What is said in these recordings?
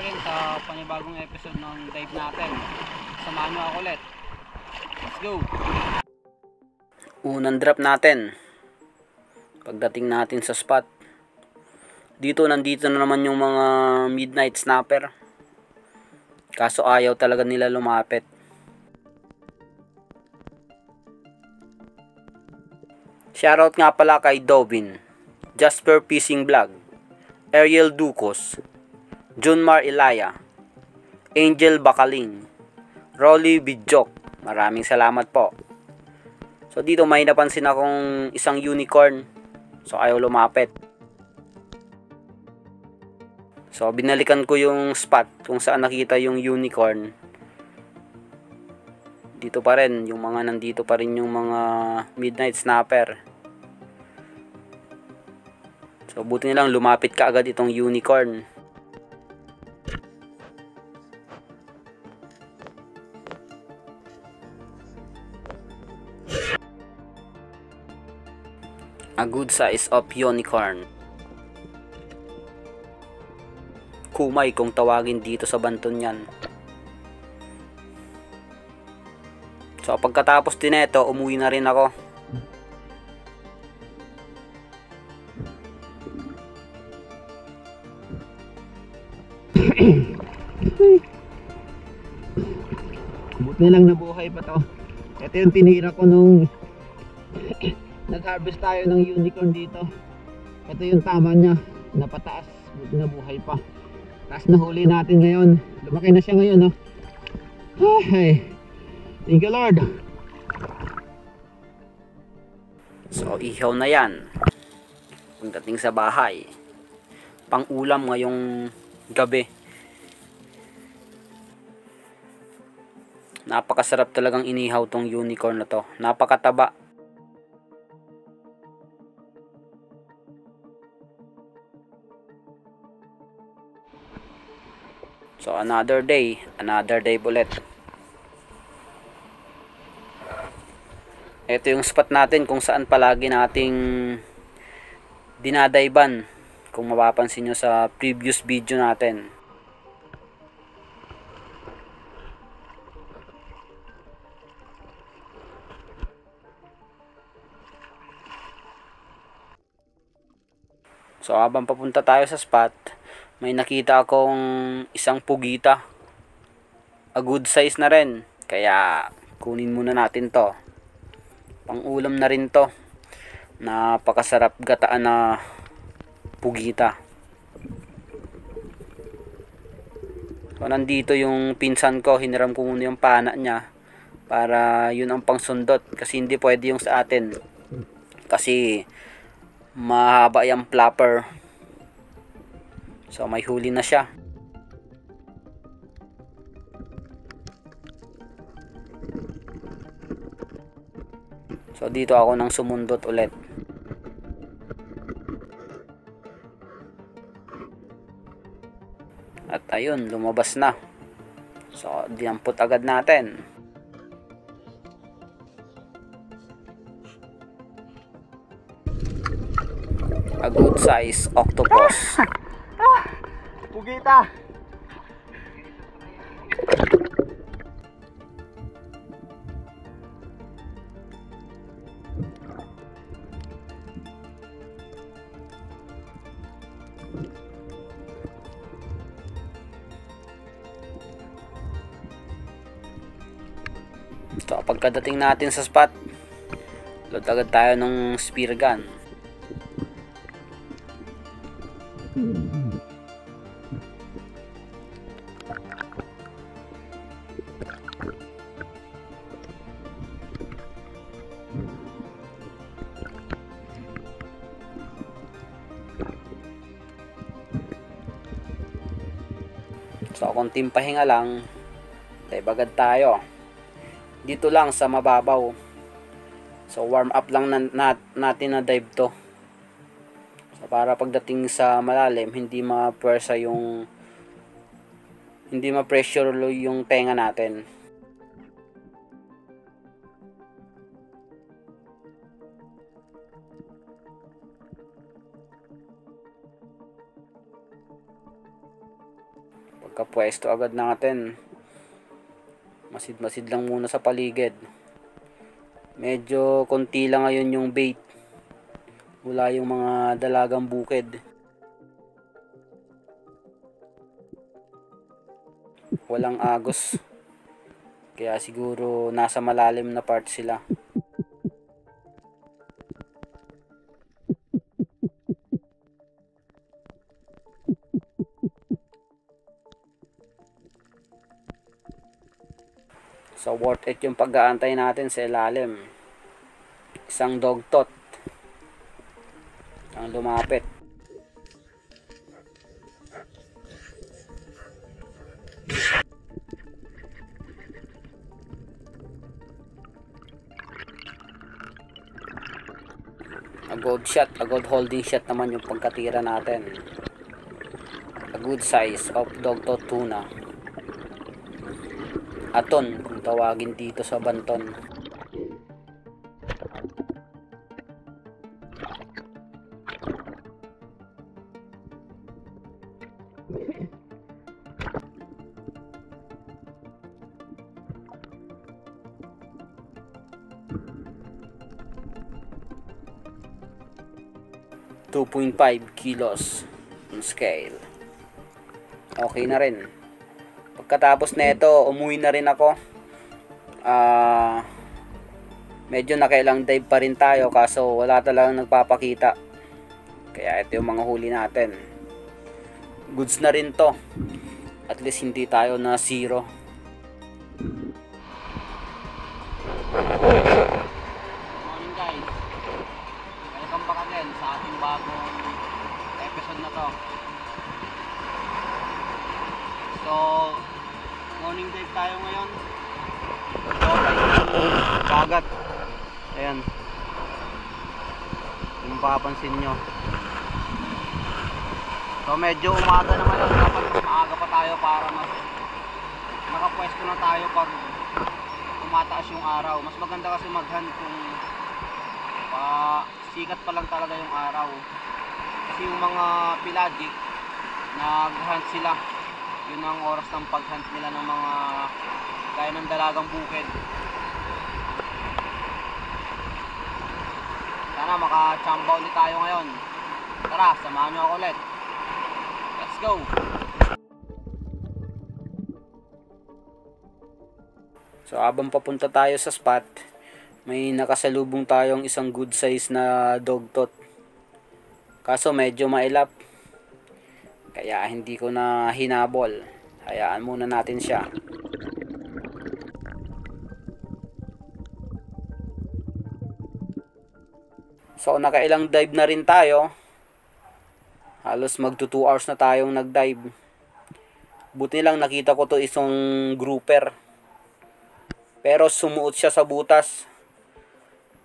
rin sa panibagong episode ng dive natin. Samahan nyo ako ulit. Let's go! Unang drop natin. Pagdating natin sa spot, nandito na naman yung mga midnight snapper. Kaso ayaw talaga nila lumapit. Shoutout nga pala kay Dovin, Jasper Fishing Vlog, Ariel Ducos, Junmar Ilaya, Angel Bakaling, Rolly Bidjok. Maraming salamat po. So dito may napansin akong isang unicorn. So ayaw lumapit. So binalikan ko yung spot kung saan nakita yung unicorn. Dito pa rin yung mga nandito pa rin yung mga midnight snapper. So buti nilang lumapit ka agad itong unicorn. A good size of unicorn. Kumay kung tawagin dito sa Banton yan. So pagkatapos din ito, umuwi na rin ako. Buti lang nabuhay pa to. Ito yung tinira ko nung nag-harvest tayo ng unicorn dito. Ito yung tama niya, napataas. Buti nabuhay pa. Tapos nahuli natin ngayon. Lumaki na siya ngayon, no? Ay, thank you Lord. So ihaw na yan. Pagdating sa bahay, pang ulam ngayong gabi. Napakasarap talagang inihaw tong unicorn na to. Napakataba. So another day ulit. Ito yung spot natin kung saan palagi nating dinadayban. Kung mapapansin nyo sa previous video natin. So habang papunta tayo sa spot, may nakita akong isang pugita. A good size na rin. Kaya kunin muna natin to. Pang ulam na rin to. Napakasarap gataan na pugita. So nandito yung pinsan ko. Hiniram ko muna yung pana niya. Para yun ang pangsundot. Kasi hindi pwede yung sa atin. Kasi mahaba yung flapper. So may huli na siya. So dito ako nang sumundot ulit. At ayun, lumabas na. So dinampot agad natin. A good size octopus. Pugita. So pagkadating natin sa spot, load agad tayo ng spear gun. So konting pahinga lang, dive agad tayo. Dito lang sa mababaw. So warm up lang natin na dive to. So para pagdating sa malalim, hindi ma-pressure yung tenga natin. Kapwesto agad natin. Masid-masid lang muna sa paligid. Medyo konti lang ngayon yung bait. Wala yung mga dalagang bukid. Walang agos. Kaya siguro nasa malalim na part sila. So worth it yung pag-aantay natin sa ilalim. Isang dogtot ang lumapit. A good shot, a good holding shot naman yung pagkatira natin. A good size of dogtot tuna. Aton kung tawagin dito sa Banton. .5 kilos on scale. Okay na rin. Pagkatapos nito, umuwi na rin ako. Medyo nakailang dive pa rin tayo kaso wala talagang nagpapakita. Kaya ito yung mga huli natin. Goods na rin to. At least hindi tayo na zero. Morning guys. Welcome back again sa ating bagong episode na to. So, morning dive tayo ngayon. Kagat. Ayan. Yung papansin nyo. So, medyo umaga naman lang. Dapat mas maaga pa tayo para mas nakapwesto na tayo pag tumataas yung araw. Mas maganda kasi mag-hunt kung sikat pa lang talaga yung araw. Kasi yung mga pelagic, nag-hunt sila. Yun ang oras ng pag-hunt nila ng mga gaya ng dalagang bukid. Sana makachamba ulit tayo ngayon. Tara, samahan nyo ako ulit. Let's go! So habang papunta tayo sa spot, may nakasalubong tayong isang good size na dogtot. Kaso medyo mailap. Kaya hindi ko na hinabol. Hayaan muna natin siya. So nakailang dive na rin tayo. Halos magto 2 hours na tayong nag-dive. Buti lang nakita ko to isang grouper. Pero sumuot siya sa butas.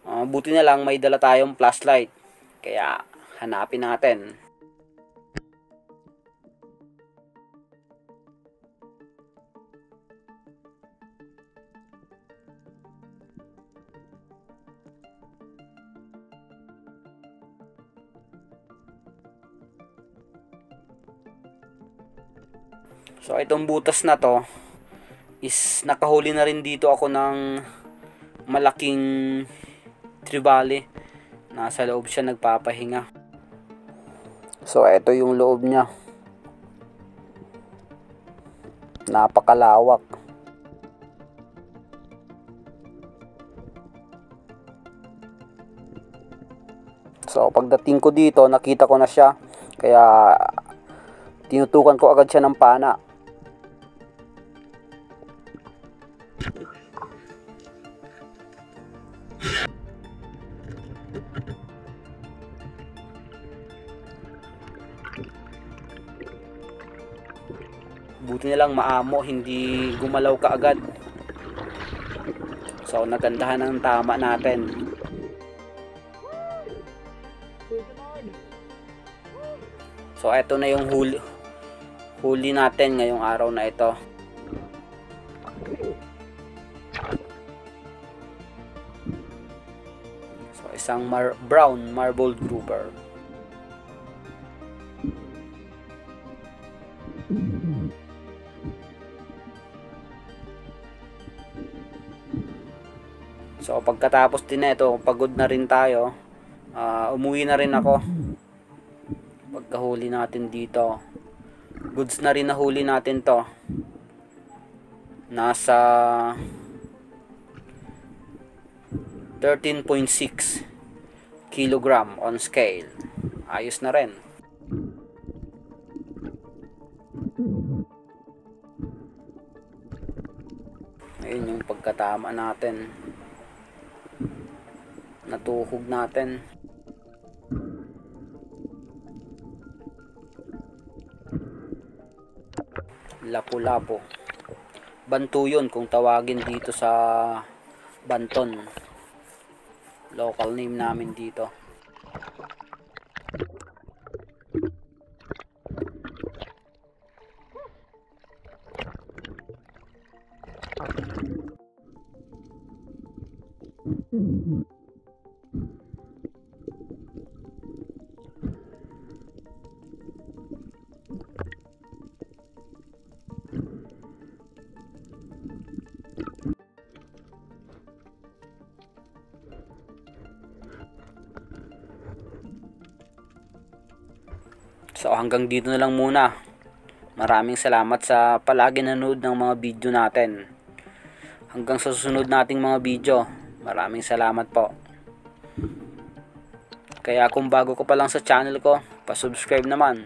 Buti na lang may dala tayong flashlight. Kaya hanapin natin. So itong butas na to is nakahuli na rin dito ako ng malaking trevally. Nasa loob siya nagpapahinga. So ito yung loob niya. Napakalawak. So pagdating ko dito nakita ko na siya. Kaya tinutukan ko agad siya ng pana. Buti na lang maamo, hindi gumalaw ka agad. So nagandahan ang tama natin. So eto na yung huli natin ngayong araw na ito. So isang brown marbled grouper. So pagkatapos din nito, pagod na rin tayo. Umuwi na rin ako. Pagkahuli natin dito, goods na rin nahuli natin to. Nasa 13.6 kilogram on scale. Ayos na rin. Ayun yung pagkatama natin. Natuhog natin. Lapu-lapo. Banto yun kung tawagin dito sa Banton. Local name namin dito. So hanggang dito na lang muna. Maraming salamat sa palagi nanood ng mga video natin. Hanggang sa susunod nating mga video. Maraming salamat po. Kaya kung bago ko pa lang sa channel ko, pa-subscribe naman.